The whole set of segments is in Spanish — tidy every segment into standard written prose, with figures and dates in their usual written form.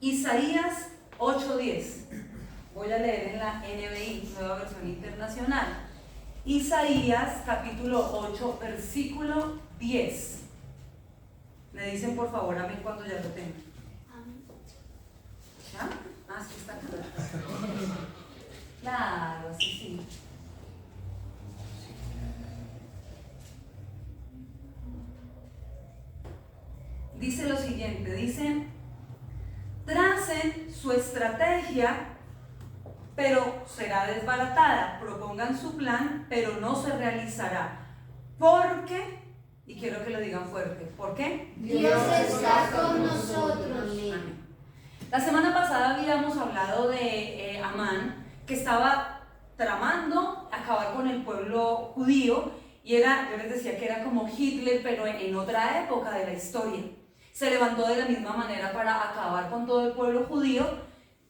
Isaías 8:10. Voy a leer en la NBI, Nueva Versión Internacional. Isaías capítulo 8, versículo 10. Me dicen por favor amén cuando ya lo tengan. ¿Ya? Ah, sí está claro. Claro, así sí. Dice lo siguiente, dice: tracen su estrategia, pero será desbaratada, propongan su plan, pero no se realizará. ¿Por qué? Y quiero que lo digan fuerte. ¿Por qué? Dios está con nosotros. Amén. La semana pasada habíamos hablado de Amán, que estaba tramando acabar con el pueblo judío, y yo les decía que era como Hitler, pero en otra época de la historia. Se levantó de la misma manera para acabar con todo el pueblo judío,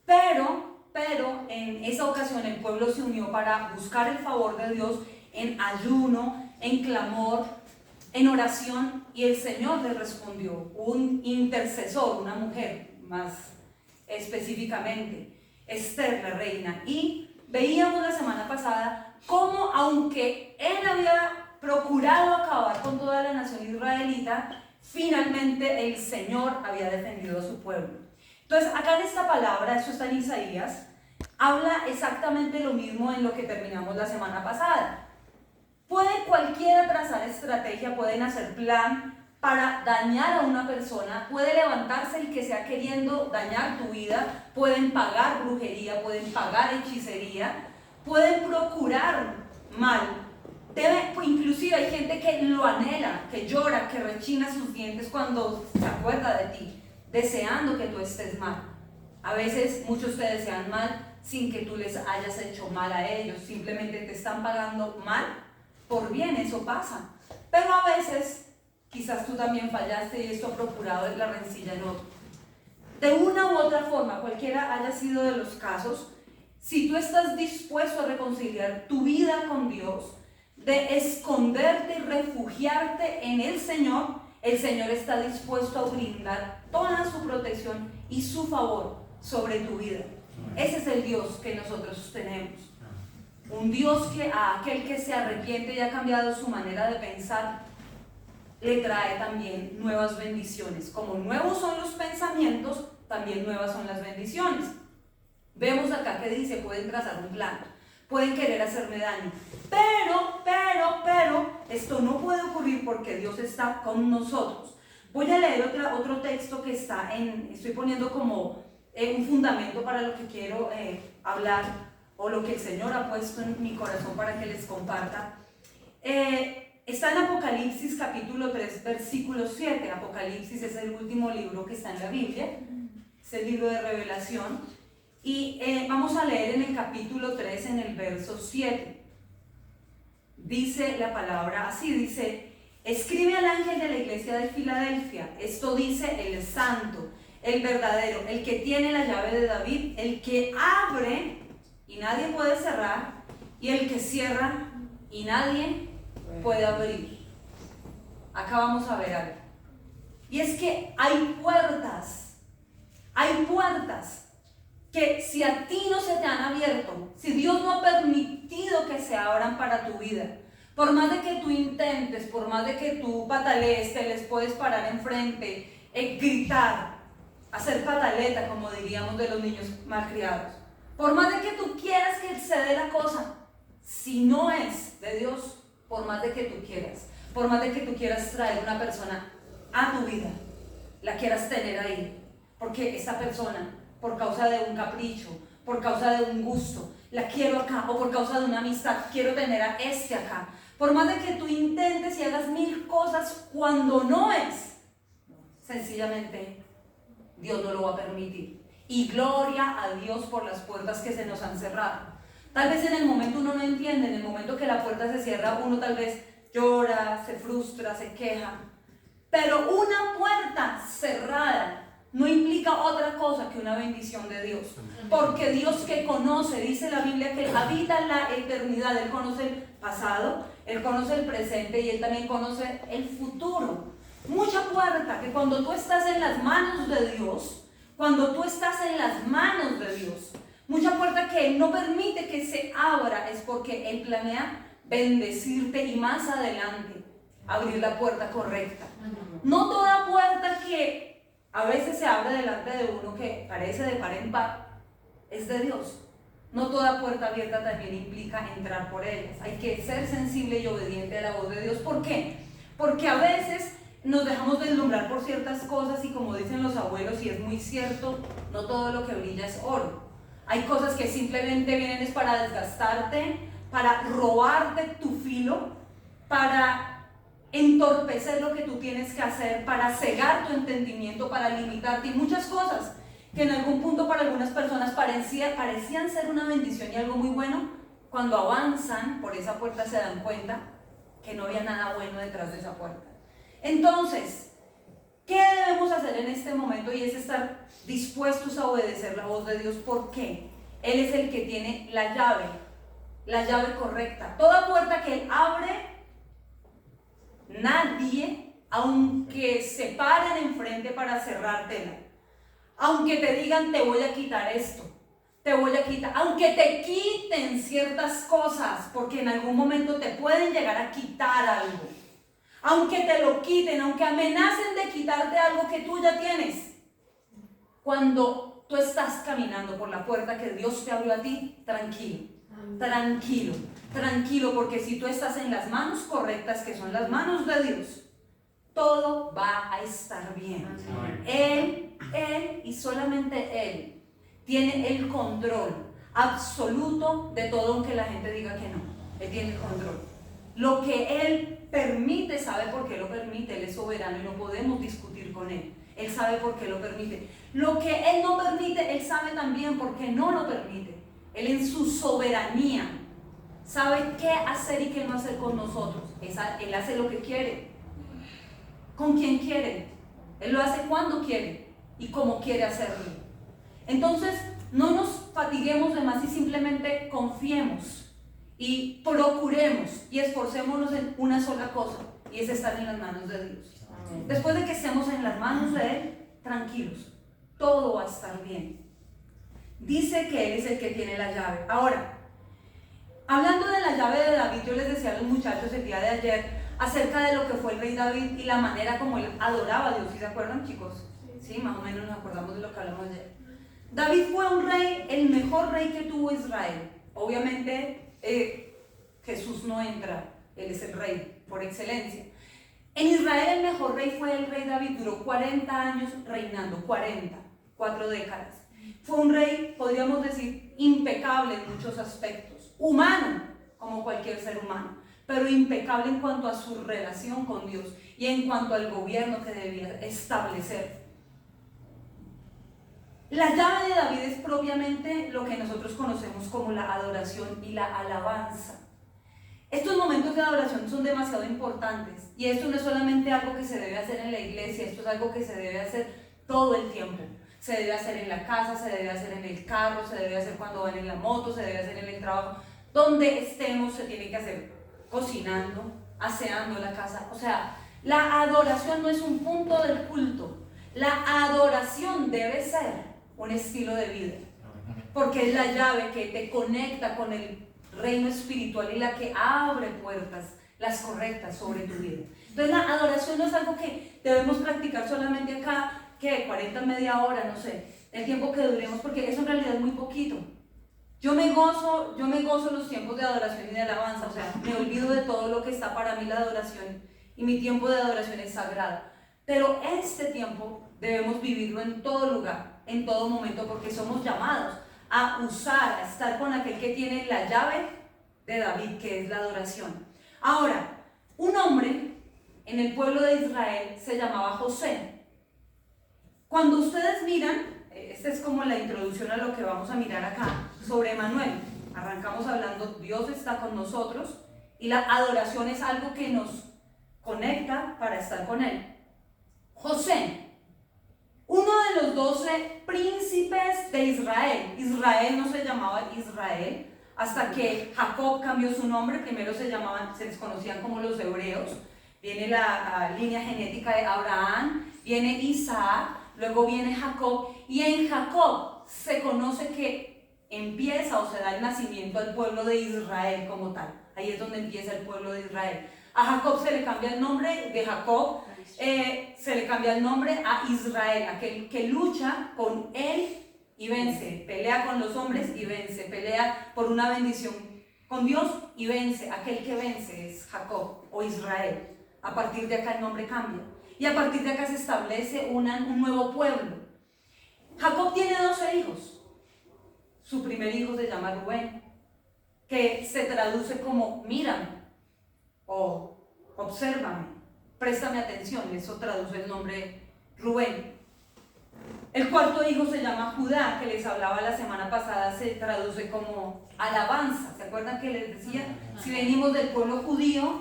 pero en esa ocasión el pueblo se unió para buscar el favor de Dios en ayuno, en clamor, en oración, y el Señor le respondió. Un intercesor, una mujer más específicamente, Esther, la reina. Y veíamos la semana pasada cómo, aunque él había procurado acabar con toda la nación israelita, finalmente el Señor había defendido a su pueblo. Entonces acá en esta palabra, eso está en Isaías, habla exactamente lo mismo en lo que terminamos la semana pasada. Puede cualquiera trazar estrategia, pueden hacer plan para dañar a una persona, puede levantarse el que sea queriendo dañar tu vida, pueden pagar brujería, pueden pagar hechicería, pueden procurar mal. Inclusive hay gente que lo anhela, que llora, que rechina sus dientes cuando se acuerda de ti, deseando que tú estés mal. A veces muchos te desean mal sin que tú les hayas hecho mal a ellos, simplemente te están pagando mal por bien, eso pasa. Pero a veces quizás tú también fallaste y esto ha procurado la rencilla en otro. De una u otra forma, cualquiera haya sido de los casos, si tú estás dispuesto a reconciliar tu vida con Dios, de esconderte y refugiarte en el Señor está dispuesto a brindar toda su protección y su favor sobre tu vida. Ese es el Dios que nosotros tenemos. Un Dios que a aquel que se arrepiente y ha cambiado su manera de pensar, le trae también nuevas bendiciones. Como nuevos son los pensamientos, también nuevas son las bendiciones. Vemos acá que dice, pueden trazar un plan, pueden querer hacerme daño, pero esto no puede ocurrir porque Dios está con nosotros. Voy a leer otro texto que está estoy poniendo como un fundamento para lo que quiero hablar, o lo que el Señor ha puesto en mi corazón para que les comparta. Está en Apocalipsis capítulo 3, versículo 7. Apocalipsis es el último libro que está en la Biblia, es el libro de Revelación. Y vamos a leer en el capítulo 3, en el verso 7. Dice la palabra así, dice: escribe al ángel de la iglesia de Filadelfia, esto dice el santo, el verdadero, el que tiene la llave de David, el que abre y nadie puede cerrar, y el que cierra y nadie puede abrir. Acá vamos a ver algo. Y es que hay puertas que si a ti no se te han abierto, si Dios no ha permitido que se abran para tu vida, por más de que tú intentes, por más de que tú patalees, te les puedes parar enfrente, gritar, hacer pataleta, como diríamos de los niños malcriados, por más de que tú quieras que se dé la cosa, si no es de Dios, por más de que tú quieras traer una persona a tu vida, la quieras tener ahí, porque esa persona, por causa de un capricho, por causa de un gusto, la quiero acá, o por causa de una amistad, quiero tener a este acá, por más de que tú intentes y hagas mil cosas, cuando no es, sencillamente Dios no lo va a permitir. Y gloria a Dios por las puertas que se nos han cerrado. Tal vez en el momento uno no entiende, en el momento que la puerta se cierra, uno tal vez llora, se frustra, se queja. Pero una puerta cerrada no implica otra cosa que una bendición de Dios. Porque Dios que conoce, dice la Biblia, que habita en la eternidad. Él conoce el pasado, Él conoce el presente y Él también conoce el futuro. Mucha puerta que cuando tú estás en las manos de Dios, Cuando tú estás en las manos de Dios, mucha puerta que Él no permite que se abra es porque Él planea bendecirte y más adelante abrir la puerta correcta. No toda puerta que a veces se abre delante de uno que parece de par en par es de Dios. No toda puerta abierta también implica entrar por ellas. Hay que ser sensible y obediente a la voz de Dios. ¿Por qué? Porque a veces nos dejamos deslumbrar por ciertas cosas y como dicen los abuelos, y es muy cierto, no todo lo que brilla es oro. Hay cosas que simplemente vienen es para desgastarte, para robarte tu filo, para entorpecer lo que tú tienes que hacer, para cegar tu entendimiento, para limitarte y muchas cosas que en algún punto para algunas personas parecían ser una bendición y algo muy bueno. Cuando avanzan por esa puerta se dan cuenta que no había nada bueno detrás de esa puerta. Entonces, ¿qué debemos hacer en este momento? Y es estar dispuestos a obedecer la voz de Dios. ¿Por qué? Él es el que tiene la llave correcta. Toda puerta que Él abre, nadie, aunque se paren enfrente para cerrártela, aunque te digan te voy a quitar esto, te voy a quitar, aunque te quiten ciertas cosas, porque en algún momento te pueden llegar a quitar algo, aunque te lo quiten, aunque amenacen de quitarte algo que tú ya tienes, cuando tú estás caminando por la puerta que Dios te abrió a ti, tranquilo, porque si tú estás en las manos correctas, que son las manos de Dios, todo va a estar bien. Él y solamente Él tiene el control absoluto de todo, aunque la gente diga que no. Él tiene el control. Lo que Él permite, sabe por qué lo permite. Él es soberano y no podemos discutir con Él. Él sabe por qué lo permite. Lo que Él no permite, Él sabe también por qué no lo permite. Él en su soberanía sabe qué hacer y qué no hacer con nosotros. Él hace lo que quiere, con quien quiere. Él lo hace cuando quiere y como quiere hacerlo. Entonces, no nos fatiguemos de más y simplemente confiemos y procuremos y esforcémonos en una sola cosa, y es estar en las manos de Dios. Después de que estemos en las manos de Él, tranquilos, todo va a estar bien. Dice que Él es el que tiene la llave. Ahora, hablando de la llave de David, yo les decía a los muchachos el día de ayer acerca de lo que fue el rey David y la manera como él adoraba a Dios. ¿Sí se acuerdan, chicos? Sí, más o menos nos acordamos de lo que hablamos ayer. David fue un rey, el mejor rey que tuvo Israel. Obviamente Jesús no entra, Él es el rey por excelencia. En Israel el mejor rey fue el rey David, duró 40 años reinando, 4 décadas. Fue un rey, podríamos decir, impecable en muchos aspectos, humano, como cualquier ser humano, pero impecable en cuanto a su relación con Dios y en cuanto al gobierno que debía establecer. La llave de David es propiamente lo que nosotros conocemos como la adoración y la alabanza. Estos momentos de adoración son demasiado importantes y esto no es solamente algo que se debe hacer en la iglesia, esto es algo que se debe hacer todo el tiempo. Se debe hacer en la casa, se debe hacer en el carro, se debe hacer cuando van en la moto, se debe hacer en el trabajo. Donde estemos se tiene que hacer, cocinando, aseando la casa. O sea, la adoración no es un punto del culto. La adoración debe ser un estilo de vida, porque es la llave que te conecta con el reino espiritual y la que abre puertas, las correctas sobre tu vida. Entonces la adoración no es algo que debemos practicar solamente acá, que 40, media hora, no sé, el tiempo que duremos, porque eso en realidad es muy poquito. Yo me gozo los tiempos de adoración y de alabanza, o sea, me olvido de todo lo que está para mí la adoración y mi tiempo de adoración es sagrado. Pero este tiempo debemos vivirlo en todo lugar, en todo momento, porque somos llamados a usar, a estar con aquel que tiene la llave de David, que es la adoración. Ahora, un hombre en el pueblo de Israel se llamaba José. Cuando ustedes miran, esta es como la introducción a lo que vamos a mirar acá, sobre Emanuel. Arrancamos hablando, Dios está con nosotros y la adoración es algo que nos conecta para estar con Él. José, uno de los 12 príncipes de Israel. Israel no se llamaba Israel hasta que Jacob cambió su nombre. Primero se les conocían como los hebreos. Viene la línea genética de Abraham, viene Isaac, luego viene Jacob Y en Jacob se conoce que empieza o se da el nacimiento al pueblo de Israel como tal. Ahí es donde empieza el pueblo de Israel. A Jacob se le cambia el nombre de Jacob, se le cambia el nombre a Israel, aquel que lucha con él y vence, pelea con los hombres y vence, pelea por una bendición con Dios y vence. Aquel que vence es Jacob o Israel. A partir de acá el nombre cambia y a partir de acá se establece un nuevo pueblo. Jacob tiene 12 hijos. Su primer hijo se llama Rubén, que se traduce como mírame o obsérvame, préstame atención. Eso traduce el nombre Rubén. El cuarto hijo se llama Judá, que les hablaba la semana pasada, se traduce como alabanza. ¿Se acuerdan que les decía? Si venimos del pueblo judío,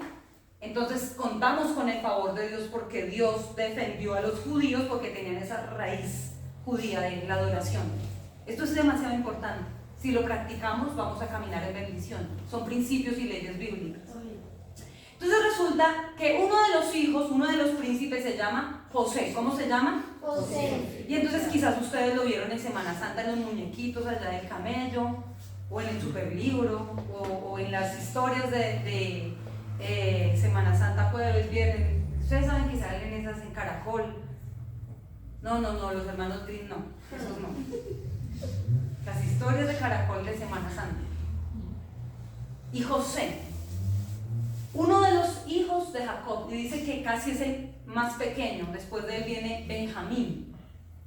entonces contamos con el favor de Dios porque Dios defendió a los judíos porque tenían esa raíz judía de la adoración. Esto es demasiado importante. Si lo practicamos, vamos a caminar en bendición. Son principios y leyes bíblicas. Entonces resulta que uno de los hijos, uno de los príncipes se llama José. ¿Cómo se llama? José. Y entonces quizás ustedes lo vieron en Semana Santa en los muñequitos allá del camello, o en el superlibro, o en las historias de Semana Santa, jueves, viernes. Ustedes saben que salen esas en Caracol. No, los hermanos Grimm no, esos no. Las historias de Caracol de Semana Santa. Y José, uno de los hijos de Jacob, y dice que casi es el más pequeño, después de él viene Benjamín,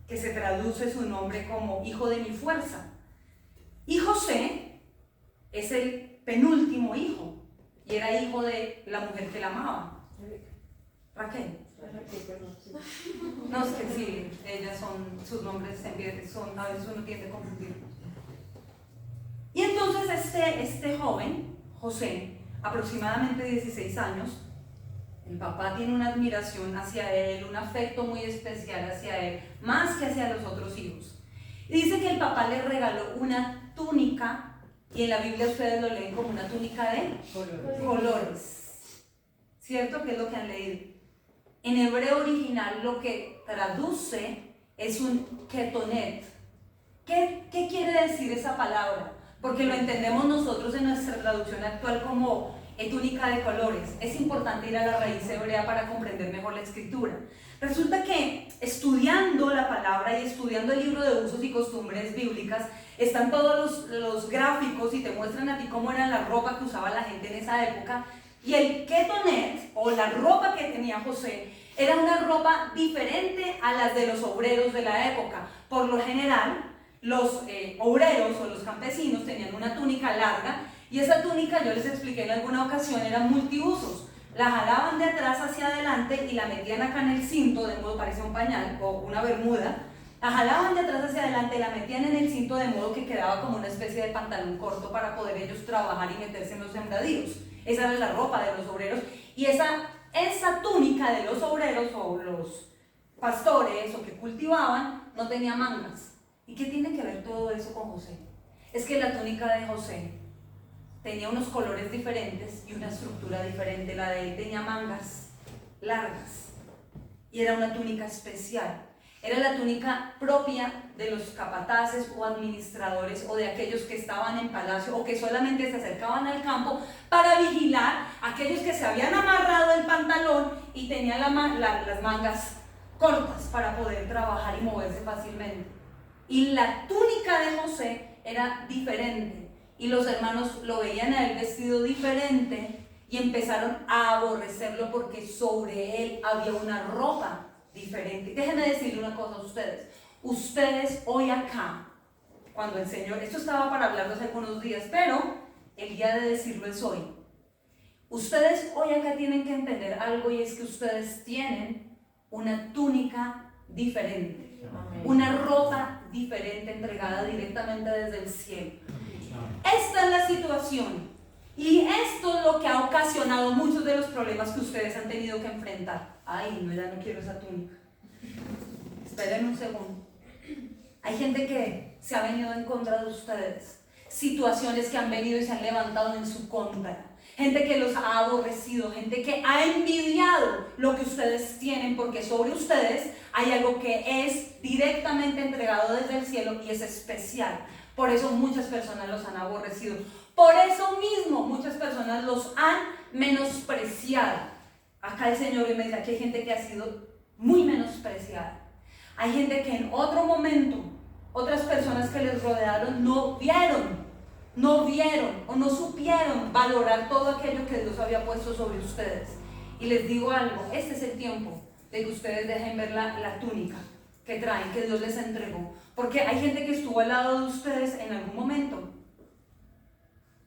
que se traduce su nombre como hijo de mi fuerza. Y José es el penúltimo hijo, y era hijo de la mujer que la amaba, Raquel. No, es que sí, ellas son, sus nombres son, a veces uno tiende a confundirlos. Y entonces este joven, José, aproximadamente 16 años, el papá tiene una admiración hacia él, un afecto muy especial hacia él, más que hacia los otros hijos. Y dice que el papá le regaló una túnica, y en la Biblia ustedes lo leen como una túnica de colores. ¿Cierto? ¿Qué es lo que han leído? En hebreo original lo que traduce es un ketonet. ¿Qué quiere decir esa palabra? Porque lo entendemos nosotros en nuestra traducción actual como túnica de colores. Es importante ir a la raíz hebrea para comprender mejor la escritura. Resulta que estudiando la palabra y estudiando el libro de usos y costumbres bíblicas, están todos los gráficos y te muestran a ti cómo era la ropa que usaba la gente en esa época. Y el ketonet, o la ropa que tenía José, era una ropa diferente a las de los obreros de la época. Por lo general, los obreros o los campesinos tenían una túnica larga, y esa túnica, yo les expliqué en alguna ocasión, era multiusos. La jalaban de atrás hacia adelante y la metían acá en el cinto, de modo parecía un pañal o una bermuda. La jalaban de atrás hacia adelante y la metían en el cinto de modo que quedaba como una especie de pantalón corto para poder ellos trabajar y meterse en los sembradíos. Esa era la ropa de los obreros, y esa túnica de los obreros o los pastores o que cultivaban no tenía mangas. ¿Y qué tiene que ver todo eso con José? Es que la túnica de José tenía unos colores diferentes y una estructura diferente. La de él tenía mangas largas y era una túnica especial. Era la túnica propia de los capataces o administradores o de aquellos que estaban en palacio o que solamente se acercaban al campo para vigilar a aquellos que se habían amarrado el pantalón y tenían las mangas cortas para poder trabajar y moverse fácilmente. Y la túnica de José era diferente y los hermanos lo veían a él vestido diferente y empezaron a aborrecerlo porque sobre él había una ropa diferente. Déjenme decirle una cosa a ustedes. Ustedes hoy acá, cuando el Señor, esto estaba para hablarlo hace algunos días, pero el día de decirlo es hoy. Ustedes hoy acá tienen que entender algo, y es que ustedes tienen una túnica diferente, una ropa diferente entregada directamente desde el cielo. Esta es la situación, y esto es lo que ha ocasionado muchos de los problemas que ustedes han tenido que enfrentar. Ay, no, ya no quiero esa túnica. Esperen un segundo. Hay gente que se ha venido en contra de ustedes. situaciones que han venido y se han levantado en su contra. Gente que los ha aborrecido, gente que ha envidiado lo que ustedes tienen, porque sobre ustedes hay algo que es directamente entregado desde el cielo y es especial. Por eso muchas personas los han aborrecido. Por eso mismo muchas personas los han menospreciado. Acá el Señor me dice que hay gente que ha sido muy menospreciada. Hay gente que en otro momento, otras personas que les rodearon no vieron o no supieron valorar todo aquello que Dios había puesto sobre ustedes. Y les digo algo, este es el tiempo de que ustedes dejen ver la túnica que traen, que Dios les entregó. Porque hay gente que estuvo al lado de ustedes en algún momento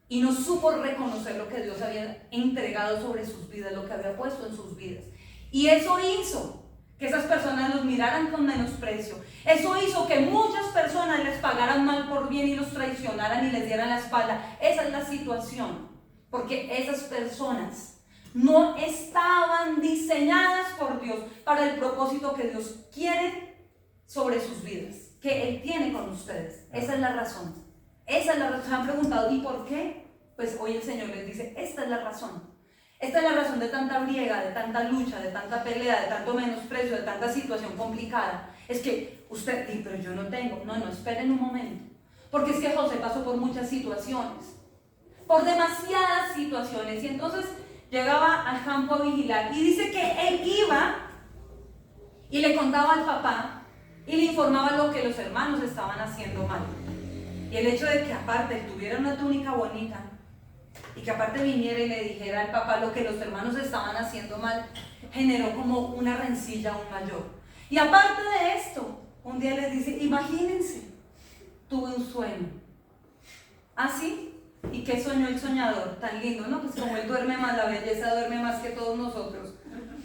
y no supo reconocer lo que Dios había entregado sobre sus vidas, lo que había puesto en sus vidas. Y eso hizo que esas personas los miraran con menosprecio. Eso hizo que muchas personas les pagaran mal por bien y los traicionaran y les dieran la espalda. Esa es la situación, porque esas personas no estaban diseñadas por Dios para el propósito que Dios quiere sobre sus vidas, que Él tiene con ustedes. Esa es la razón. Esa es la razón. Se han preguntado, ¿y por qué? Pues hoy el Señor les dice, esta es la razón. Esta es la razón de tanta briega, de tanta lucha, de tanta pelea, de tanto menosprecio, de tanta situación complicada. Es que usted dice, pero yo no tengo. No, esperen un momento. Porque es que José pasó por muchas situaciones, por demasiadas situaciones. Y entonces llegaba al campo a vigilar. Y dice que él iba y le contaba al papá y le informaba lo que los hermanos estaban haciendo mal. Y el hecho de que aparte él tuviera una túnica bonita, y que aparte viniera y le dijera al papá lo que los hermanos estaban haciendo mal, generó como una rencilla aún mayor. Y aparte de esto, un día les dice, imagínense, tuve un sueño. ¿Ah, sí? ¿Y qué soñó el soñador? Tan lindo, ¿no? Pues como él duerme más, la belleza duerme más que todos nosotros.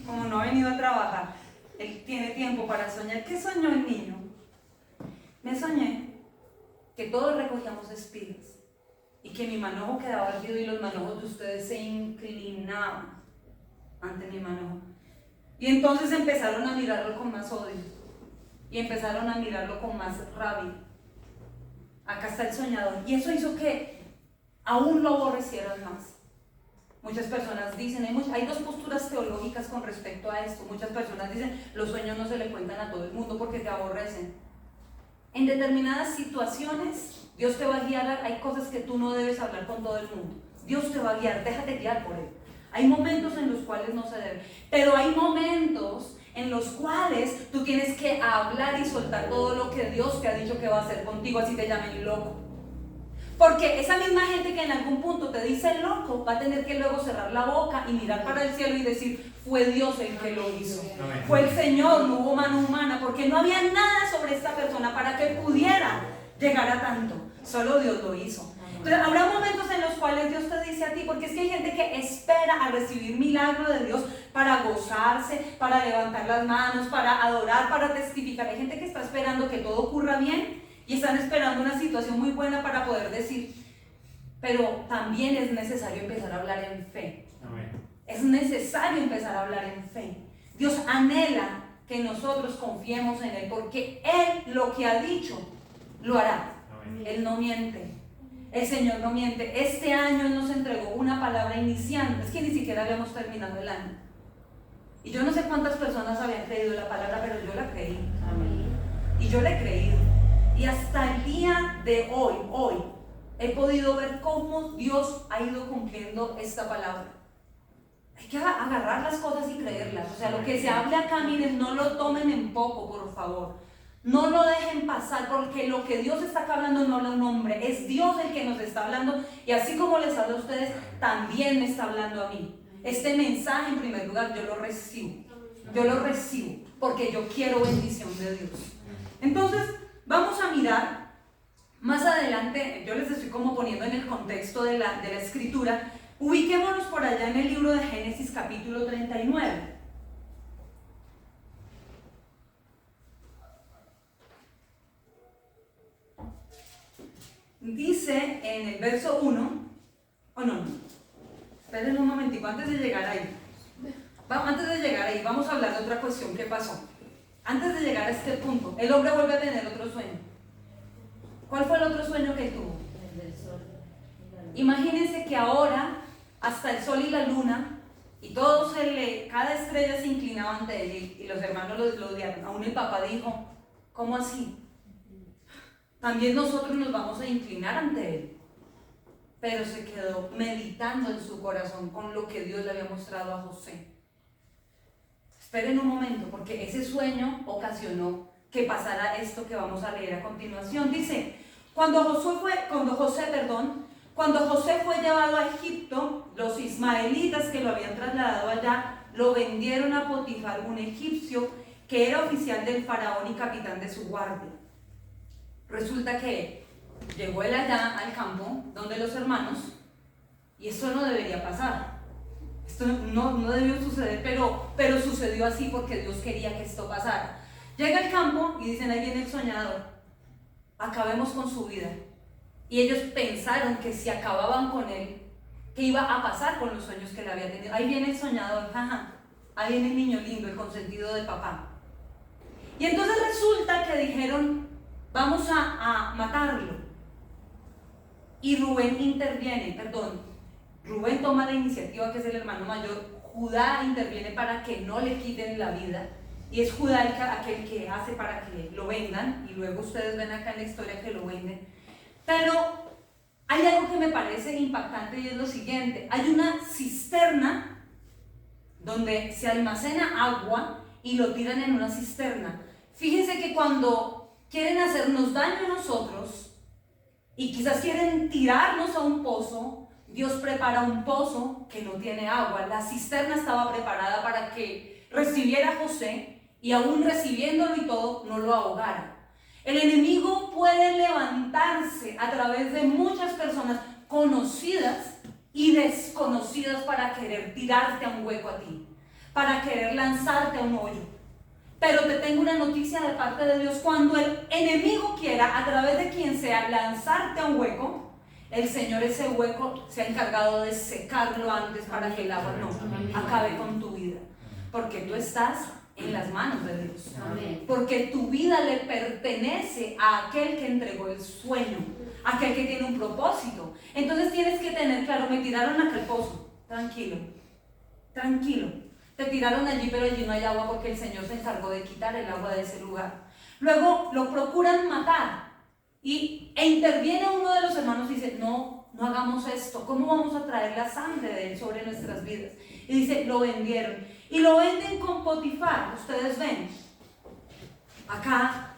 Como no ha venido a trabajar, él tiene tiempo para soñar. ¿Qué soñó el niño? Me soñé que todos recogíamos espigas y que mi manojo quedaba erguido y los manojos de ustedes se inclinaban ante mi manojo. Y entonces empezaron a mirarlo con más odio y empezaron a mirarlo con más rabia. Acá está el soñador. Y eso hizo que aún lo aborrecieran más. Muchas personas dicen, hay dos posturas teológicas con respecto a esto. Muchas personas dicen, los sueños no se le cuentan a todo el mundo porque te aborrecen. En determinadas situaciones, Dios te va a guiar. Hay cosas que tú no debes hablar con todo el mundo. Dios te va a guiar, déjate guiar por Él. Hay momentos en los cuales no se debe, pero hay momentos en los cuales tú tienes que hablar y soltar todo lo que Dios te ha dicho que va a hacer contigo, así te llamen loco. Porque esa misma gente que en algún punto te dice loco, va a tener que luego cerrar la boca y mirar para el cielo y decir, fue Dios el que lo hizo. Amén. Fue el Señor, no hubo mano humana, porque no había nada sobre esta persona para que pudiera llegar a tanto. Solo Dios lo hizo. Entonces habrá momentos en los cuales Dios te dice a ti, porque es que hay gente que espera a recibir milagro de Dios para gozarse, para levantar las manos, para adorar, para testificar. Hay gente que está esperando que todo ocurra bien y están esperando una situación muy buena para poder decir. Pero también es necesario empezar a hablar en fe. Amén. Es necesario empezar a hablar en fe. Dios anhela que nosotros confiemos en Él, porque Él lo que ha dicho lo hará. Amén. Él no miente. El Señor no miente. Este año Él nos entregó una palabra iniciando. Es que ni siquiera habíamos terminado el año. Y yo no sé cuántas personas habían creído la palabra, pero yo la creí. Amén. Y yo la he creído. Y hasta el día de hoy, he podido ver cómo Dios ha ido cumpliendo esta palabra. Hay que agarrar las cosas y creerlas. O sea, lo que se hable acá, miren, no lo tomen en poco, por favor. No lo dejen pasar, porque lo que Dios está acá hablando no habla un hombre, es Dios el que nos está hablando, y así como les habla a ustedes, también me está hablando a mí. Este mensaje, en primer lugar, yo lo recibo, porque yo quiero bendición de Dios. Entonces, vamos a mirar más adelante. Yo les estoy como poniendo en el contexto de la escritura. Ubiquémonos por allá en el libro de Génesis, capítulo 39. Dice en el verso 1, esperen un momentico, antes de llegar ahí, vamos a hablar de otra cuestión que pasó. Antes de llegar a este punto, el hombre vuelve a tener otro sueño. ¿Cuál fue el otro sueño que tuvo? Imagínense que ahora hasta el sol y la luna y cada estrella se inclinaba ante él y los hermanos lo odiaron. Aún el papá dijo, ¿cómo así? También nosotros nos vamos a inclinar ante él. Pero se quedó meditando en su corazón con lo que Dios le había mostrado a José. Esperen un momento, porque ese sueño ocasionó que pasara esto que vamos a leer a continuación. Dice, cuando José fue llevado a Egipto, los ismaelitas que lo habían trasladado allá lo vendieron a Potifar, un egipcio que era oficial del faraón y capitán de su guardia. Resulta que llegó él allá al campo donde los hermanos, y esto no debería pasar. Esto no debió suceder, pero sucedió así porque Dios quería que esto pasara. Llega al campo y dicen, ahí viene el soñador, acabemos con su vida. Y ellos pensaron que si acababan con él, ¿qué iba a pasar con los sueños que él había tenido? Ahí viene el soñador, jaja, ahí viene el niño lindo, el consentido de papá. Y entonces resulta que dijeron, vamos a matarlo. Y Rubén toma la iniciativa, que es el hermano mayor. Judá interviene para que no le quiten la vida, y es Judá aquel que hace para que lo vendan, y luego ustedes ven acá en la historia que lo venden. Pero hay algo que me parece impactante, y es lo siguiente: hay una cisterna donde se almacena agua y lo tiran en una cisterna. Fíjense que cuando quieren hacernos daño a nosotros y quizás quieren tirarnos a un pozo, Dios prepara un pozo que no tiene agua. La cisterna estaba preparada para que recibiera a José, y aún recibiéndolo y todo, no lo ahogara. El enemigo puede levantarse a través de muchas personas conocidas y desconocidas para querer tirarte a un hueco a ti, para querer lanzarte a un hoyo. Pero te tengo una noticia de parte de Dios: cuando el enemigo quiera, a través de quien sea, lanzarte a un hueco, el Señor ese hueco se ha encargado de secarlo antes para que el agua no acabe con tu vida. Porque tú estás en las manos de Dios. Porque tu vida le pertenece a aquel que entregó el sueño, aquel que tiene un propósito. Entonces tienes que tener claro, me tiraron a aquel pozo, tranquilo. Te tiraron allí, pero allí no hay agua porque el Señor se encargó de quitar el agua de ese lugar. Luego lo procuran matar e interviene uno de los hermanos y dice, no hagamos esto. ¿Cómo vamos a traer la sangre de él sobre nuestras vidas? Y dice, lo vendieron. Y lo venden con Potifar. Ustedes ven, acá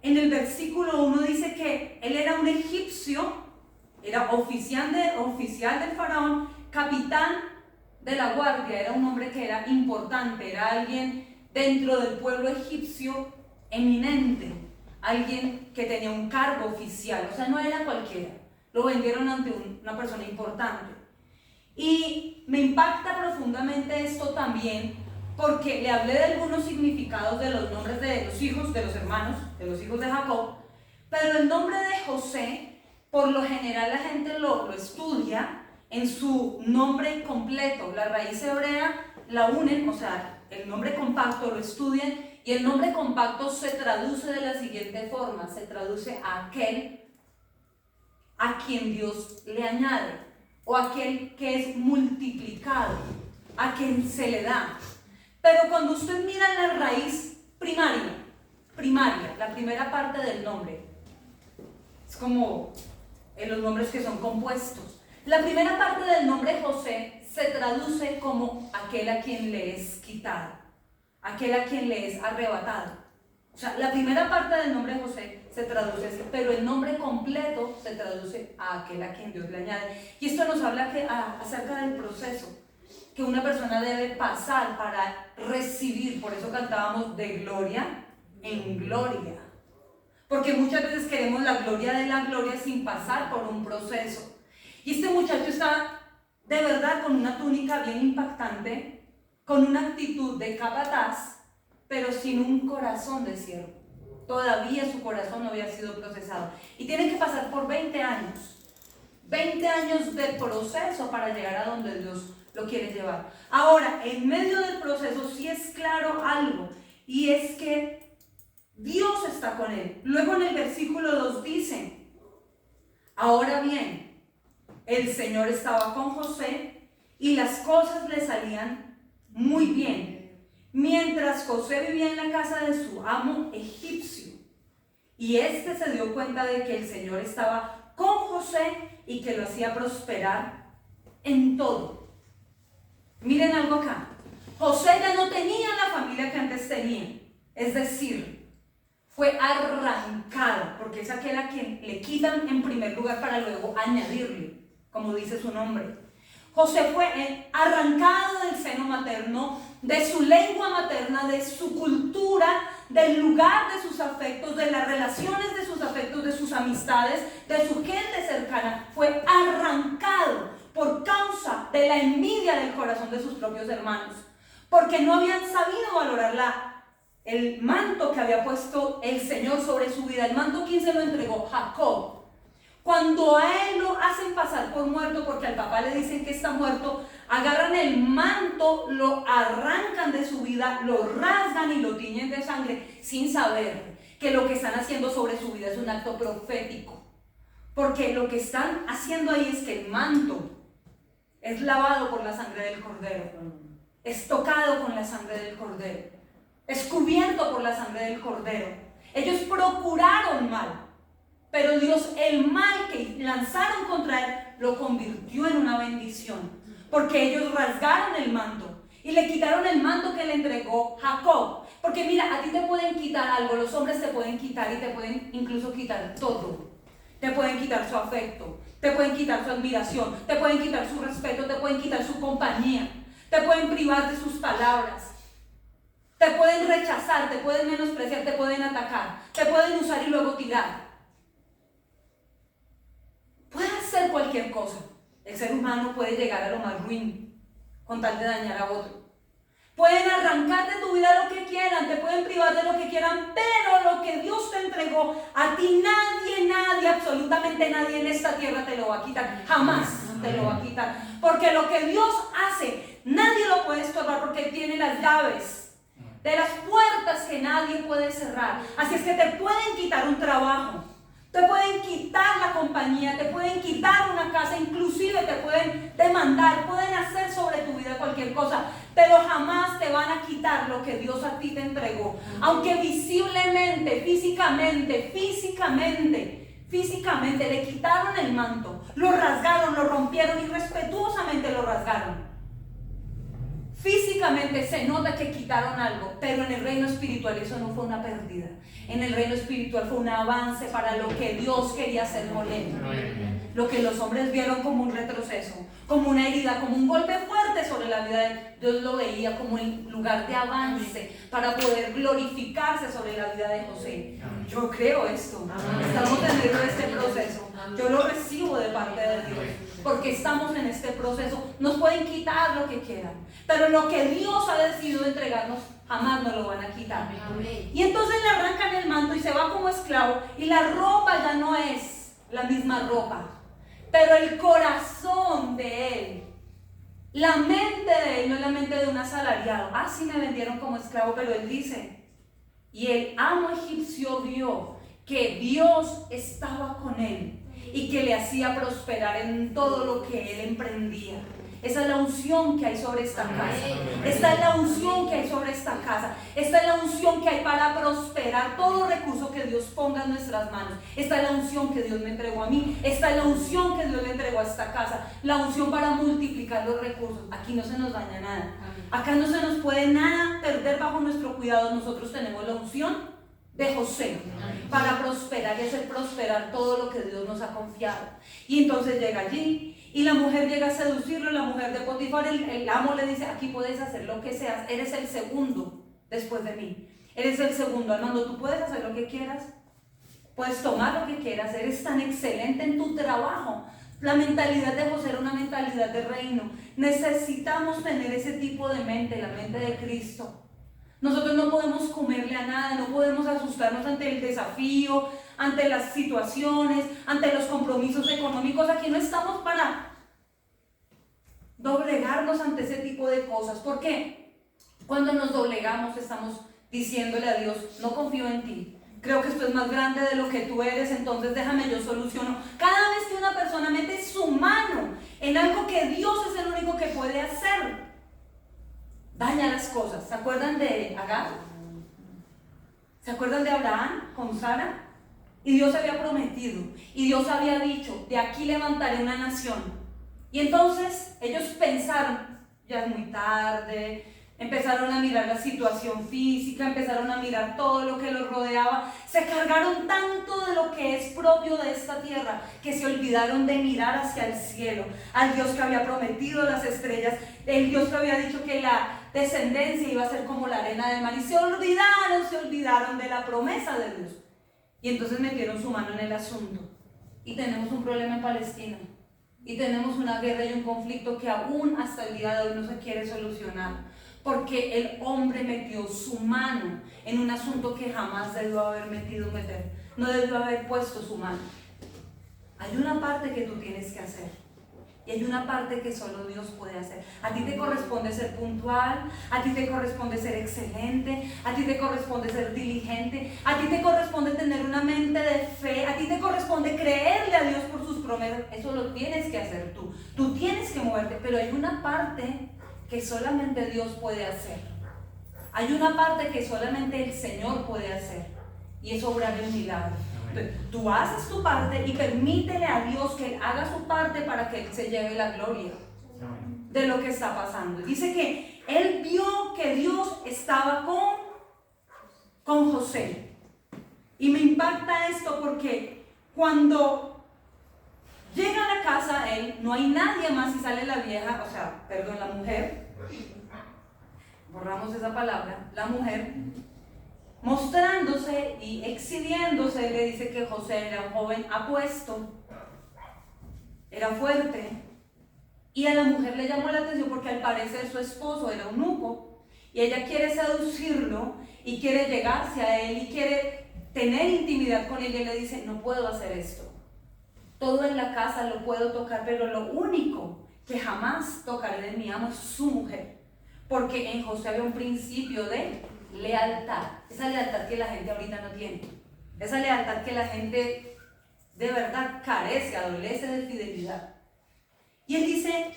en el versículo 1 dice que él era un egipcio, era oficial del faraón, capitán de la guardia, era un hombre que era importante, era alguien dentro del pueblo egipcio eminente, alguien que tenía un cargo oficial, o sea, no era cualquiera. Lo vendieron ante una persona importante. Y me impacta profundamente esto también porque le hablé de algunos significados de los nombres de los hijos, de los hermanos, de los hijos de Jacob, pero el nombre de José, por lo general la gente lo estudia en su nombre completo. La raíz hebrea la unen, o sea, el nombre compacto lo estudian, y el nombre compacto se traduce de la siguiente forma: se traduce a aquel a quien Dios le añade, o aquel que es multiplicado, a quien se le da. Pero cuando usted mira la raíz primaria, la primera parte del nombre, es como en los nombres que son compuestos. La primera parte del nombre José se traduce como aquel a quien le es quitado, aquel a quien le es arrebatado. O sea, la primera parte del nombre José se traduce así, pero el nombre completo se traduce a aquel a quien Dios le añade. Y esto nos habla acerca del proceso que una persona debe pasar para recibir. Por eso cantábamos de gloria en gloria, porque muchas veces queremos la gloria de la gloria sin pasar por un proceso. Y este muchacho está de verdad con una túnica bien impactante, con una actitud de capataz, pero sin un corazón de siervo. Todavía su corazón no había sido procesado. Y tiene que pasar por 20 años. 20 años de proceso para llegar a donde Dios lo quiere llevar. Ahora, en medio del proceso sí es claro algo, y es que Dios está con él. Luego en el versículo 2 dice, Ahora bien, el Señor estaba con José y las cosas le salían muy bien, mientras José vivía en la casa de su amo egipcio. Y éste se dio cuenta de que el Señor estaba con José y que lo hacía prosperar en todo. Miren algo acá. José ya no tenía la familia que antes tenía. Es decir, fue arrancado, porque es aquel a quien le quitan en primer lugar para luego añadirle, como dice su nombre. José fue arrancado del seno materno, de su lengua materna, de su cultura, del lugar de sus afectos, de las relaciones de sus afectos, de sus amistades, de su gente cercana. Fue arrancado por causa de la envidia del corazón de sus propios hermanos, porque no habían sabido valorar el manto que había puesto el Señor sobre su vida. El manto, ¿quién se lo entregó? Jacob. Cuando a él lo hacen pasar por muerto, porque al papá le dicen que está muerto, agarran el manto, lo arrancan de su vida, lo rasgan y lo tiñen de sangre, sin saber que lo que están haciendo sobre su vida es un acto profético. Porque lo que están haciendo ahí es que el manto es lavado por la sangre del Cordero, es tocado con la sangre del Cordero, es cubierto por la sangre del Cordero. Ellos procuraron mal, pero Dios el mal que lanzaron contra él lo convirtió en una bendición, porque ellos rasgaron el manto y le quitaron el manto que le entregó Jacob. Porque mira, a ti te pueden quitar algo, los hombres te pueden quitar y te pueden incluso quitar todo. Te pueden quitar su afecto, te pueden quitar su admiración, te pueden quitar su respeto, te pueden quitar su compañía, te pueden privar de sus palabras, te pueden rechazar, te pueden menospreciar, te pueden atacar, te pueden usar y luego tirar. Puede hacer cualquier cosa. El ser humano puede llegar a lo más ruin con tal de dañar a otro. Pueden arrancar de tu vida lo que quieran, te pueden privar de lo que quieran, pero lo que Dios te entregó, a ti nadie, absolutamente nadie en esta tierra te lo va a quitar. Jamás te lo va a quitar. Porque lo que Dios hace, nadie lo puede estorbar, porque tiene las llaves de las puertas que nadie puede cerrar. Así es que te pueden quitar un trabajo, te pueden quitar la compañía, te pueden quitar una casa, inclusive te pueden demandar, pueden hacer sobre tu vida cualquier cosa, pero jamás te van a quitar lo que Dios a ti te entregó. Aunque visiblemente, físicamente le quitaron el manto, lo rasgaron, lo rompieron y respetuosamente lo rasgaron. Físicamente se nota que quitaron algo, pero en el reino espiritual eso no fue una pérdida. En el reino espiritual fue un avance para lo que Dios quería hacer con él. Lo que los hombres vieron como un retroceso, como una herida, como un golpe fuerte sobre la vida de él, Dios lo veía como un lugar de avance para poder glorificarse sobre la vida de José. Yo creo esto. Estamos en medio de este proceso. Yo lo recibo de parte de Dios, porque estamos en este proceso. Nos pueden quitar lo que quieran, pero lo que Dios ha decidido entregarnos jamás nos lo van a quitar. Y entonces le arrancan el manto y se va como esclavo, y la ropa ya no es la misma ropa, pero el corazón de él, la mente de él, no es la mente de un asalariado. Sí me vendieron como esclavo, pero él dice, y el amo egipcio vio que Dios estaba con él y que le hacía prosperar en todo lo que él emprendía. Esa es la unción que hay sobre esta casa. Esta es la unción que hay sobre esta casa. Esta es la unción que hay para prosperar todo recurso que Dios ponga en nuestras manos. Esta es la unción que Dios me entregó a mí. Esta es la unción que Dios le entregó a esta casa. La unción para multiplicar los recursos. Aquí no se nos daña nada. Acá no se nos puede nada perder bajo nuestro cuidado. Nosotros tenemos la unción de José para prosperar y hacer prosperar todo lo que Dios nos ha confiado. Y entonces llega allí y la mujer llega a seducirlo, la mujer de Potifar, el amo le dice, aquí puedes hacer lo que seas, eres el segundo después de mí, eres el segundo al mando, tú puedes hacer lo que quieras, puedes tomar lo que quieras, eres tan excelente en tu trabajo. La mentalidad de José era una mentalidad de reino. Necesitamos tener ese tipo de mente, la mente de Cristo. Nosotros no podemos comerle a nada, no podemos asustarnos ante el desafío, ante las situaciones, ante los compromisos económicos. Aquí no estamos para doblegarnos ante ese tipo de cosas. ¿Por qué? Cuando nos doblegamos estamos diciéndole a Dios, no confío en ti, creo que esto es más grande de lo que tú eres, entonces déjame yo soluciono. Cada vez que una persona mete su mano en algo que Dios es el único que puede hacer, daña las cosas. ¿Se acuerdan de Agar? ¿Se acuerdan de Abraham con Sara? Y Dios había prometido, y Dios había dicho, de aquí levantaré una nación. Y entonces ellos pensaron, ya es muy tarde, empezaron a mirar la situación física, empezaron a mirar todo lo que los rodeaba, se cargaron tanto de lo que es propio de esta tierra, que se olvidaron de mirar hacia el cielo, al Dios que había prometido las estrellas, el Dios que había dicho que la descendencia iba a ser como la arena del mar, y se olvidaron de la promesa de Dios. Y entonces metieron su mano en el asunto. Y tenemos un problema en Palestina. Y tenemos una guerra y un conflicto que aún hasta el día de hoy no se quiere solucionar. Porque el hombre metió su mano en un asunto que jamás debió haber meter. No debió haber puesto su mano. Hay una parte que tú tienes que hacer. Y hay una parte que solo Dios puede hacer. A ti te corresponde ser puntual, a ti te corresponde ser excelente, a ti te corresponde ser diligente, a ti te corresponde tener una mente de fe, a ti te corresponde creerle a Dios por sus promesas. Eso lo tienes que hacer tú. Tú tienes que moverte, pero hay una parte que solamente Dios puede hacer. Hay una parte que solamente el Señor puede hacer, y es obrar el milagro. Tú haces tu parte y permítele a Dios que Él haga su parte para que Él se lleve la gloria de lo que está pasando. Dice que Él vio que Dios estaba con José. Y me impacta esto porque cuando llega a la casa Él, no hay nadie más y sale la vieja, la mujer. Borramos esa palabra, la mujer. Mostrándose y exhibiéndose, le dice que José era un joven apuesto, era fuerte, y a la mujer le llamó la atención porque al parecer su esposo era eunuco, y ella quiere seducirlo, y quiere llegarse a él, y quiere tener intimidad con él, y él le dice, no puedo hacer esto, todo en la casa lo puedo tocar, pero lo único que jamás tocaré de mi amo es su mujer, porque en José había un principio de lealtad, esa lealtad que la gente ahorita no tiene, esa lealtad que la gente de verdad carece, adolece de fidelidad. Y él dice,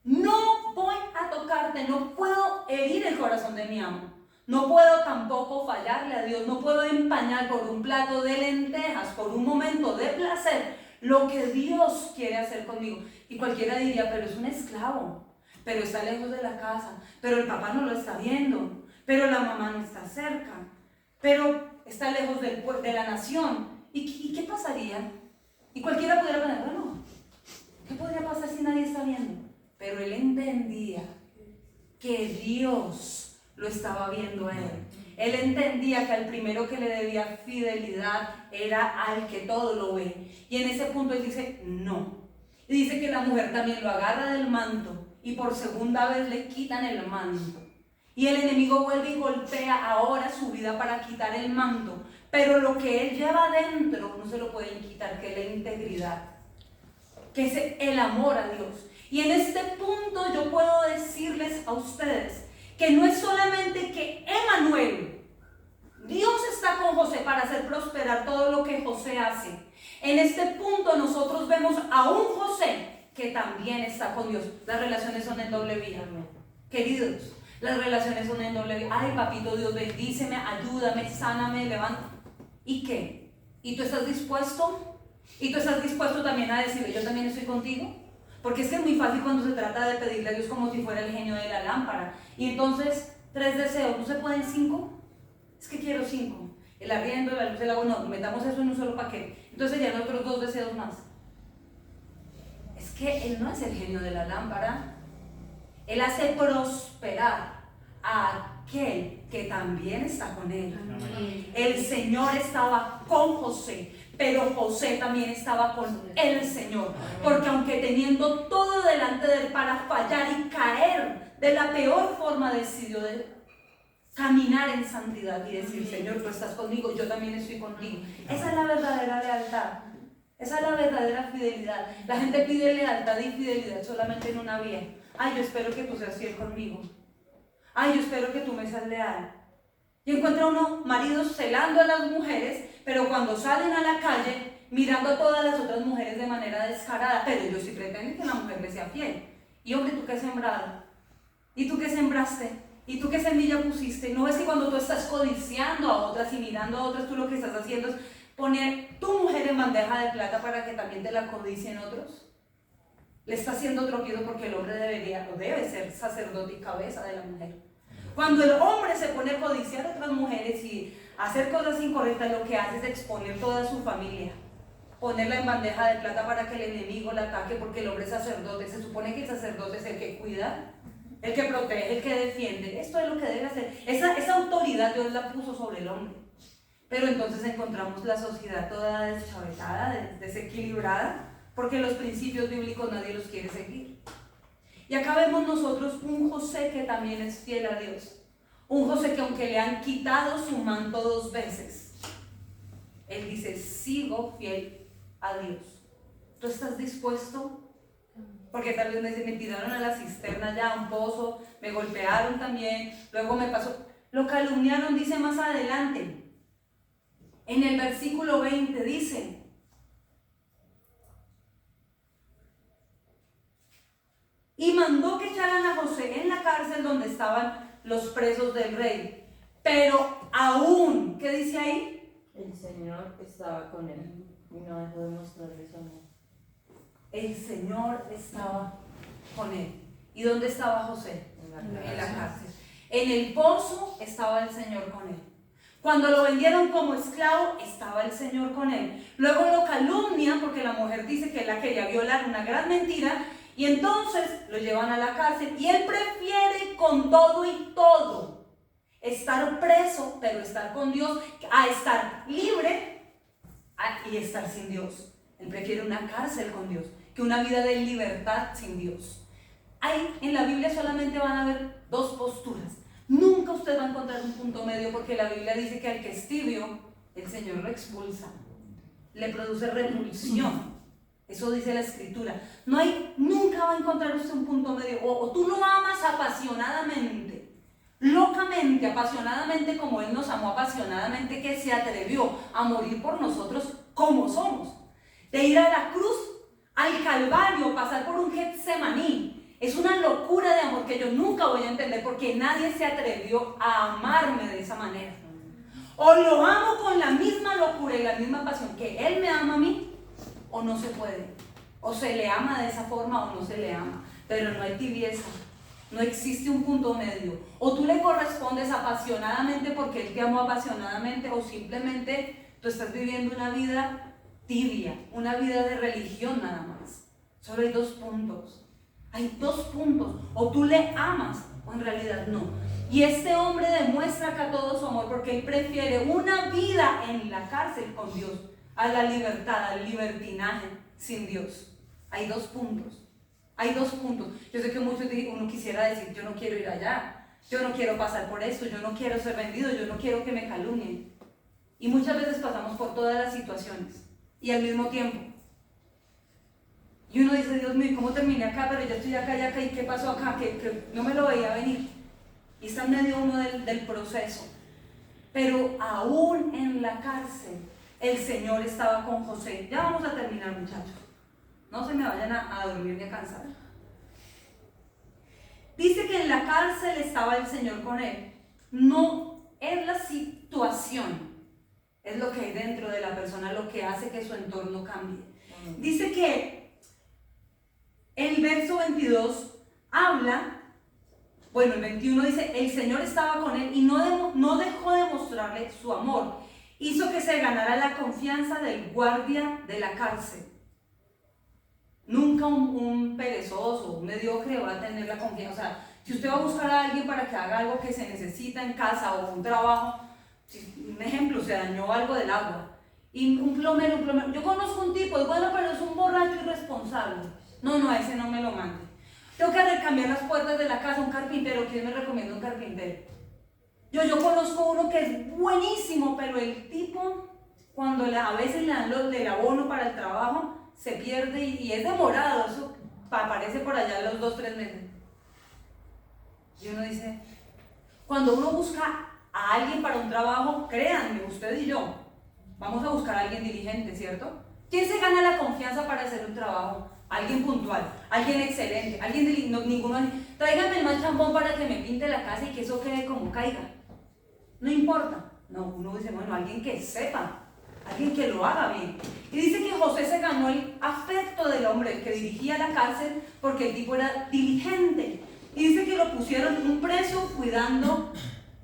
no voy a tocarte, no puedo herir el corazón de mi amo, no puedo tampoco fallarle a Dios, no puedo empañar por un plato de lentejas, por un momento de placer, lo que Dios quiere hacer conmigo. Y cualquiera diría, pero es un esclavo, pero está lejos de la casa, pero el papá no lo está viendo, pero la mamá no está cerca, pero está lejos de la nación. ¿Y qué pasaría? Y cualquiera pudiera pensar, bueno, ¿qué podría pasar si nadie está viendo? Pero él entendía que Dios lo estaba viendo a él. Él entendía que al primero que le debía fidelidad era al que todo lo ve. Y en ese punto él dice, no. Y dice que la mujer también lo agarra del manto y por segunda vez le quitan el manto. Y el enemigo vuelve y golpea ahora su vida para quitar el manto. Pero lo que él lleva adentro no se lo pueden quitar, que es la integridad, que es el amor a Dios. Y en este punto yo puedo decirles a ustedes que no es solamente que Emmanuel, Dios está con José para hacer prosperar todo lo que José hace. En este punto nosotros vemos a un José que también está con Dios. Las relaciones son en doble vía, queridos. Las relaciones son en doble vía. Ay, papito Dios, bendíceme, ayúdame, sáname, levanta. ¿Y qué? ¿Y tú estás dispuesto? ¿Y tú estás dispuesto también a decirle, yo también estoy contigo? Porque es que es muy fácil cuando se trata de pedirle a Dios como si fuera el genio de la lámpara. Y entonces, 3 deseos, ¿no se pueden 5? Es que quiero 5. El arriendo, la luz, el agua, no, metamos eso en un solo paquete. Entonces ya otros 2 deseos más. Es que Él no es el genio de la lámpara. Él hace prosperar a aquel que también está con Él. Amén. El Señor estaba con José, pero José también estaba con el Señor. Porque aunque teniendo todo delante de Él para fallar y caer de la peor forma, decidió de caminar en santidad y decir, Señor, tú estás conmigo, yo también estoy contigo. Esa es la verdadera lealtad. Esa es la verdadera fidelidad. La gente pide lealtad y fidelidad solamente en una vía. Ay, yo espero que tú seas fiel conmigo. Ay, yo espero que tú me seas leal. Y encuentra uno maridos celando a las mujeres, pero cuando salen a la calle, mirando a todas las otras mujeres de manera descarada, pero ellos sí pretenden que la mujer les sea fiel. Y hombre, ¿tú qué has sembrado? ¿Y tú qué sembraste? ¿Y tú qué semilla pusiste? ¿No ves que cuando tú estás codiciando a otras y mirando a otras, tú lo que estás haciendo es poner tu mujer en bandeja de plata para que también te la codicien otros? Le está haciendo tropiezo porque el hombre debería o debe ser sacerdote y cabeza de la mujer. Cuando el hombre se pone a codiciar a otras mujeres y hacer cosas incorrectas, lo que hace es exponer toda su familia, ponerla en bandeja de plata para que el enemigo la ataque, porque el hombre es sacerdote. Se supone que el sacerdote es el que cuida, el que protege, el que defiende. Esto es lo que debe hacer. Esa autoridad Dios la puso sobre el hombre. Pero entonces encontramos la sociedad toda deschavetada, desequilibrada, porque los principios bíblicos nadie los quiere seguir. Y acá vemos nosotros un José que también es fiel a Dios. Un José que aunque le han quitado su manto 2 veces, él dice, sigo fiel a Dios. ¿Tú estás dispuesto? Porque tal vez me tiraron a la cisterna ya, a un pozo, me golpearon también, luego me pasó, lo calumniaron, dice más adelante. En el versículo 20 dice, y mandó que echaran a José en la cárcel donde estaban los presos del rey. Pero aún, ¿qué dice ahí? El Señor estaba con él y no dejó de mostrarle su amor. El Señor estaba con él. ¿Y dónde estaba José? En la cárcel. En el pozo estaba el Señor con él. Cuando lo vendieron como esclavo, estaba el Señor con él. Luego lo calumnian porque la mujer dice que él la quería violar, una gran mentira. Y entonces lo llevan a la cárcel y él prefiere con todo y todo estar preso, pero estar con Dios, a estar libre y estar sin Dios. Él prefiere una cárcel con Dios que una vida de libertad sin Dios. En la Biblia solamente van a haber 2 posturas. Nunca usted va a encontrar un punto medio, porque la Biblia dice que al que es tibio, el Señor lo expulsa, le produce repulsión. Eso dice la Escritura. Nunca va a encontrar usted un punto medio. O tú lo amas apasionadamente, locamente, apasionadamente, como Él nos amó apasionadamente, que se atrevió a morir por nosotros como somos. De ir a la cruz, al Calvario, pasar por un Getsemaní. Es una locura de amor que yo nunca voy a entender, porque nadie se atrevió a amarme de esa manera. O lo amo con la misma locura y la misma pasión que Él me ama a mí, o no se puede. O se le ama de esa forma o no se le ama. Pero no hay tibieza. No existe un punto medio. O tú le correspondes apasionadamente porque Él te amó apasionadamente, o simplemente tú estás viviendo una vida tibia, una vida de religión nada más. Solo hay 2 puntos. Hay 2 puntos. O tú le amas o en realidad no. Y este hombre demuestra acá todo su amor porque él prefiere una vida en la cárcel con Dios a la libertad, al libertinaje sin Dios. Hay 2 puntos. Hay 2 puntos. Yo sé que uno quisiera decir, yo no quiero ir allá, yo no quiero pasar por esto, yo no quiero ser vendido, yo no quiero que me calumnien. Y muchas veces pasamos por todas las situaciones y al mismo tiempo. Y uno dice, Dios mío, ¿cómo terminé acá? Pero ya estoy acá y acá, ¿y qué pasó acá? Que no me lo veía venir. Y está en medio uno del proceso. Pero aún en la cárcel, el Señor estaba con José. Ya vamos a terminar, muchachos. No se me vayan a dormir ni a cansar. Dice que en la cárcel estaba el Señor con él. No es la situación, es lo que hay dentro de la persona lo que hace que su entorno cambie. Dice que el verso 22 habla, bueno, el 21 dice, el Señor estaba con él y no dejó de mostrarle su amor. Hizo que se ganara la confianza del guardia de la cárcel. Nunca un perezoso, un mediocre va a tener la confianza. O sea, si usted va a buscar a alguien para que haga algo que se necesita en casa o un trabajo, un ejemplo, se dañó algo del agua. Y un plomero, yo conozco un tipo, es bueno, pero es un borracho irresponsable. No, ese no me lo mande. Tengo que recambiar las puertas de la casa, un carpintero. ¿Quién me recomienda un carpintero? Yo conozco uno que es buenísimo, pero el tipo, cuando a veces le dan los del abono para el trabajo, se pierde y es demorado. Eso aparece por allá los 2-3 meses. Y uno dice, cuando uno busca a alguien para un trabajo, créanme, usted y yo, vamos a buscar a alguien diligente, ¿cierto? ¿Quién se gana la confianza para hacer un trabajo? Alguien puntual, alguien excelente, alguien ninguno. Tráigame el más chambón para que me pinte la casa y que eso quede como caiga. No importa. No, uno dice, bueno, alguien que sepa, alguien que lo haga bien. Y dice que José se ganó el afecto del hombre, el que dirigía la cárcel, porque el tipo era diligente. Y dice que lo pusieron un preso cuidando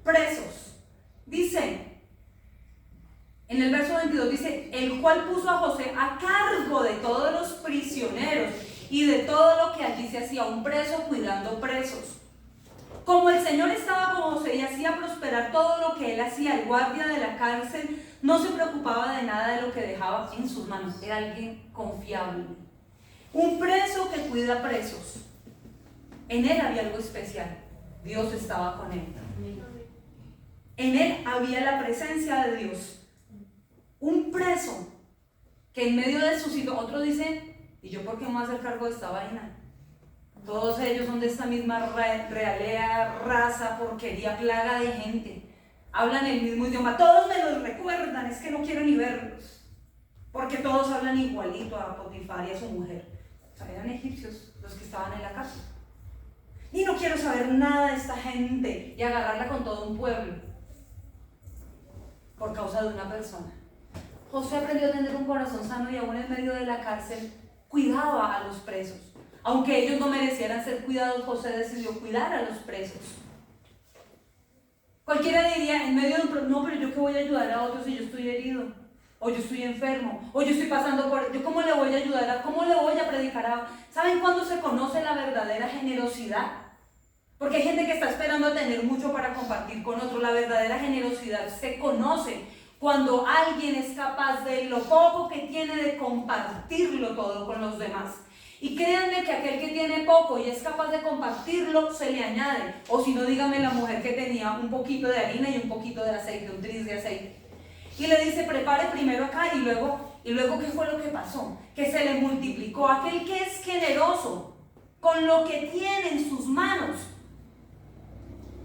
presos. Dice, en el verso 22 dice, el cual puso a José a cargo de todos los prisioneros y de todo lo que allí se hacía, un preso cuidando presos. Como el Señor estaba con José y hacía prosperar todo lo que él hacía, el guardia de la cárcel no se preocupaba de nada de lo que dejaba en sus manos, era alguien confiable. Un preso que cuida presos. En él había algo especial, Dios estaba con él. En él había la presencia de Dios. Un preso que en medio de su situación, otros dicen, ¿y yo por qué me voy a hacer cargo de esta vaina? Todos ellos son de esta misma realea, raza, porquería, plaga de gente. Hablan el mismo idioma, todos me los recuerdan, es que no quiero ni verlos. Porque todos hablan igualito a Potifar y a su mujer. O sea, eran egipcios los que estaban en la casa. Y no quiero saber nada de esta gente y agarrarla con todo un pueblo. Por causa de una persona. José aprendió a tener un corazón sano y aún en medio de la cárcel cuidaba a los presos. Aunque ellos no merecieran ser cuidados, José decidió cuidar a los presos. Cualquiera diría, en medio de un problema, no, pero yo qué voy a ayudar a otros si yo estoy herido, o yo estoy enfermo, o yo estoy pasando por... ¿Yo cómo le voy a ayudar? ¿Cómo le voy a predicar a...? ¿Saben cuándo se conoce la verdadera generosidad? Porque hay gente que está esperando a tener mucho para compartir con otro. La verdadera generosidad se conoce cuando alguien es capaz de lo poco que tiene de compartirlo todo con los demás. Y créanme que aquel que tiene poco y es capaz de compartirlo, se le añade. O si no, dígame la mujer que tenía un poquito de harina y un poquito de aceite, un tris de aceite. Y le dice, prepare primero acá y luego ¿qué fue lo que pasó? Que se le multiplicó. Aquel que es generoso con lo que tiene en sus manos,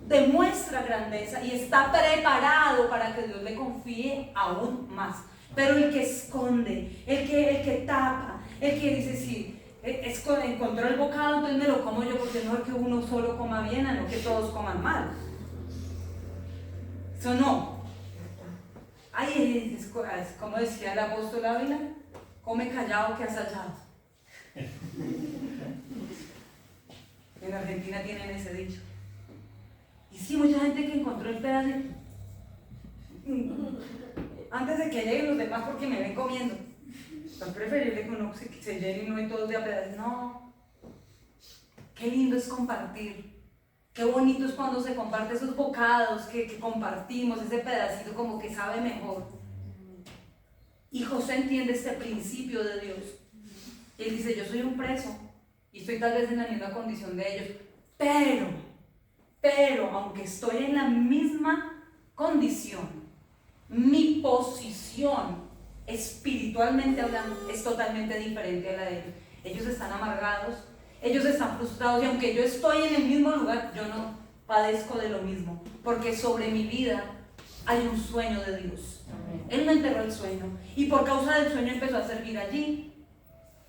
demuestra grandeza y está preparado para que Dios le confíe aún más. Pero el que esconde, el que tapa, el que dice, sí, encontró el bocado, entonces me lo como yo, porque no es que uno solo coma bien, no que todos coman mal. Eso no. Ay, es como decía el apóstol Ávila, come callado que asallado. En Argentina tienen ese dicho. Y sí, mucha gente que encontró el pedazo antes de que lleguen los demás porque me ven comiendo. Es preferible que uno se llene y no hay todos de a pedazos. No. Qué lindo es compartir. Qué bonito es cuando se comparte esos bocados que compartimos, ese pedacito como que sabe mejor. Y José entiende este principio de Dios. Y él dice, yo soy un preso y estoy tal vez en la misma condición de ellos, pero aunque estoy en la misma condición, mi posición espiritualmente hablando es totalmente diferente a la de ellos. Ellos están amargados, ellos están frustrados y aunque yo estoy en el mismo lugar, yo no padezco de lo mismo, porque sobre mi vida hay un sueño de Dios. Él me enterró el sueño y por causa del sueño empezó a servir allí,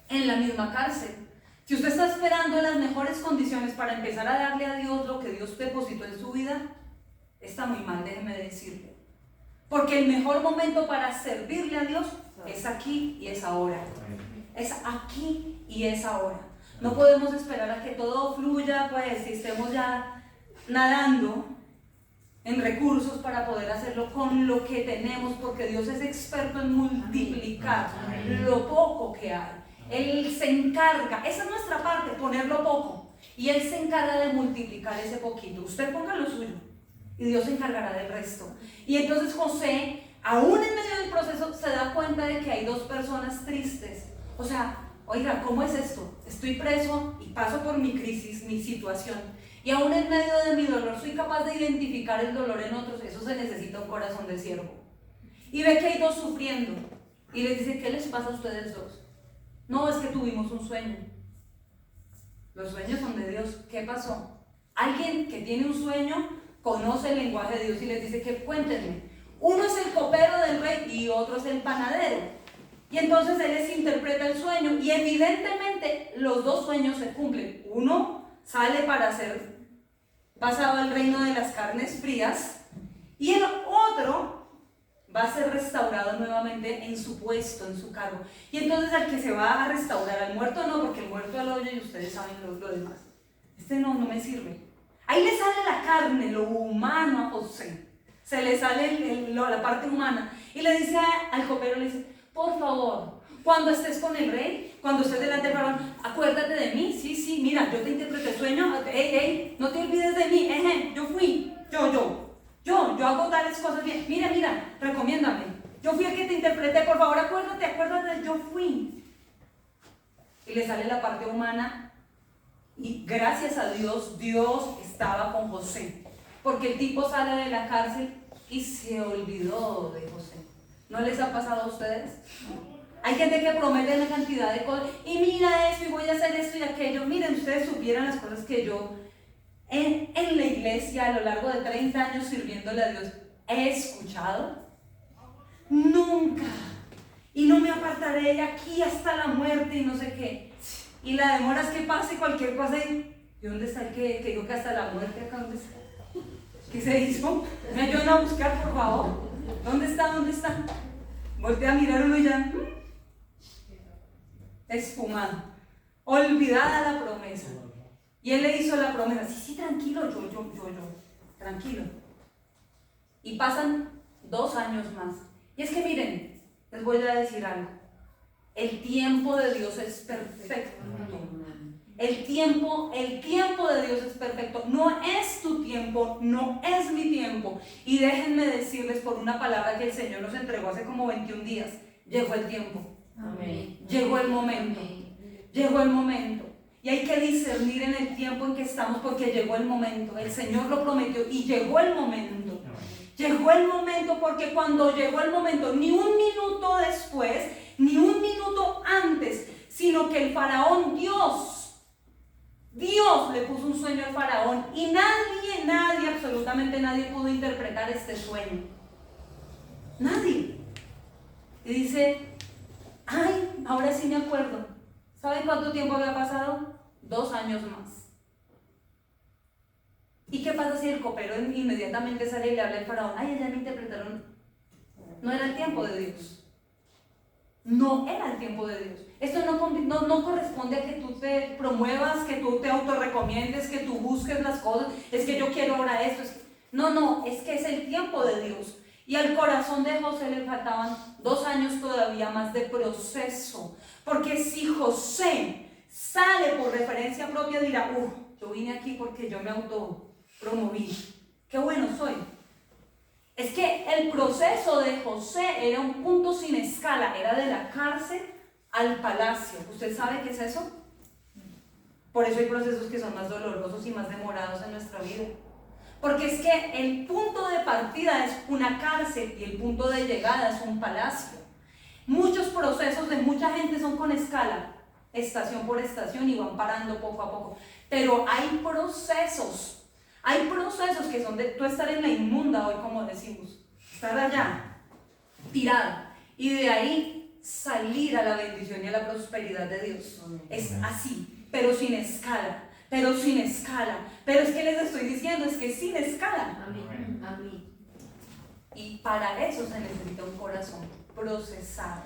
en la misma cárcel. Si usted está esperando las mejores condiciones para empezar a darle a Dios lo que Dios depositó en su vida, está muy mal, déjeme decirle. Porque el mejor momento para servirle a Dios es aquí y es ahora. Es aquí y es ahora. No podemos esperar a que todo fluya, pues, y estemos ya nadando en recursos para poder hacerlo con lo que tenemos, porque Dios es experto en multiplicar lo poco que hay. Él se encarga, esa es nuestra parte, ponerlo poco, y Él se encarga de multiplicar ese poquito. Usted ponga lo suyo y Dios se encargará del resto. Y entonces José, aún en medio del proceso, se da cuenta de que hay dos personas tristes. O sea, oiga, ¿cómo es esto? Estoy preso y paso por mi crisis, mi situación, y aún en medio de mi dolor soy capaz de identificar el dolor en otros. Eso se necesita un corazón de siervo. Y ve que hay dos sufriendo y les dice, ¿qué les pasa a ustedes dos? No, es que tuvimos un sueño. Los sueños son de Dios. ¿Qué pasó? Alguien que tiene un sueño conoce el lenguaje de Dios y les dice que cuéntenme. Uno es el copero del rey y otro es el panadero. Y entonces él les interpreta el sueño y evidentemente los dos sueños se cumplen. Uno sale para ser pasado al reino de las carnes frías y el otro va a ser restaurado nuevamente en su puesto, en su cargo. Y entonces al que se va a restaurar, al muerto no, porque el muerto al hoyo y ustedes saben lo demás. Este no me sirve. Ahí le sale la carne, lo humano a José. Se le sale la parte humana. Y le dice al copero, le dice, por favor, cuando estés con el rey, cuando estés delante del faraón, acuérdate de mí. Sí, mira, yo te interpreté el sueño. No te olvides de mí. Yo fui, yo hago tales cosas bien. Mira, recomiéndame. Yo fui el que te interpreté, por favor, acuérdate, yo fui. Y le sale la parte humana y gracias a Dios, Dios estaba con José. Porque el tipo sale de la cárcel y se olvidó de José. ¿No les ha pasado a ustedes? Hay gente que promete una cantidad de cosas y mira esto y voy a hacer esto y aquello. Miren, ustedes supieran las cosas que yo en la iglesia a lo largo de 30 años sirviéndole a Dios he escuchado. Nunca. Y no me apartaré de aquí hasta la muerte y no sé qué. Y la demora es que pase cualquier cosa y ¿dónde está el que dijo que hasta la muerte? ¿Acá dónde está? ¿Qué se hizo? ¿Me ayudan a buscar, por favor? ¿Dónde está? Voltea a mirar uno y ya esfumado, olvidada la promesa. Y él le hizo la promesa, sí, tranquilo, yo, tranquilo. Y pasan 2 años más. Y es que miren, les voy a decir algo. El tiempo de Dios es perfecto. El tiempo de Dios es perfecto. No es tu tiempo, no es mi tiempo. Y déjenme decirles por una palabra que el Señor nos entregó hace como 21 días. Llegó el tiempo. Amén. Llegó el momento. Llegó el momento. Y hay que discernir en el tiempo en que estamos porque llegó el momento. El Señor lo prometió y llegó el momento. Llegó el momento porque cuando llegó el momento, ni un minuto después, ni un minuto antes, sino que el faraón, Dios le puso un sueño al faraón y nadie, absolutamente nadie pudo interpretar este sueño. Nadie. Y dice, ay, ahora sí me acuerdo. ¿Saben cuánto tiempo había pasado? 2 años más. ¿Y qué pasa si el copero inmediatamente sale y le habla al faraón? Ay, ya me interpretaron. No era el tiempo de Dios. No era el tiempo de Dios. Esto no corresponde a que tú te promuevas, que tú te autorrecomiendes, que tú busques las cosas. Es que yo quiero ahora esto. No, es que es el tiempo de Dios. Y al corazón de José le faltaban 2 años todavía más de proceso. Porque si José sale por referencia propia, dirá, yo vine aquí porque yo me autopromoví. Qué bueno soy. Es que el proceso de José era un punto sin escala, era de la cárcel al palacio. ¿Usted sabe qué es eso? Por eso hay procesos que son más dolorosos y más demorados en nuestra vida. Porque es que el punto de partida es una cárcel y el punto de llegada es un palacio. Muchos procesos de mucha gente son con escala, estación por estación y van parando poco a poco. Pero hay procesos que son de tú estar en la inmunda hoy, como decimos, estar allá, tirado, y de ahí salir a la bendición y a la prosperidad de Dios. Es así, pero sin escala. Pero es que les estoy diciendo, es que sin escala. Amén. Y para eso se necesita un corazón procesado.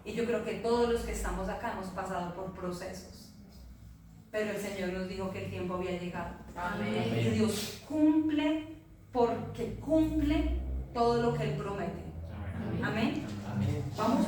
Y yo creo que todos los que estamos acá hemos pasado por procesos. Pero el Señor nos dijo que el tiempo había llegado. Amén. Y Dios cumple porque cumple todo lo que Él promete. Amén. Vamos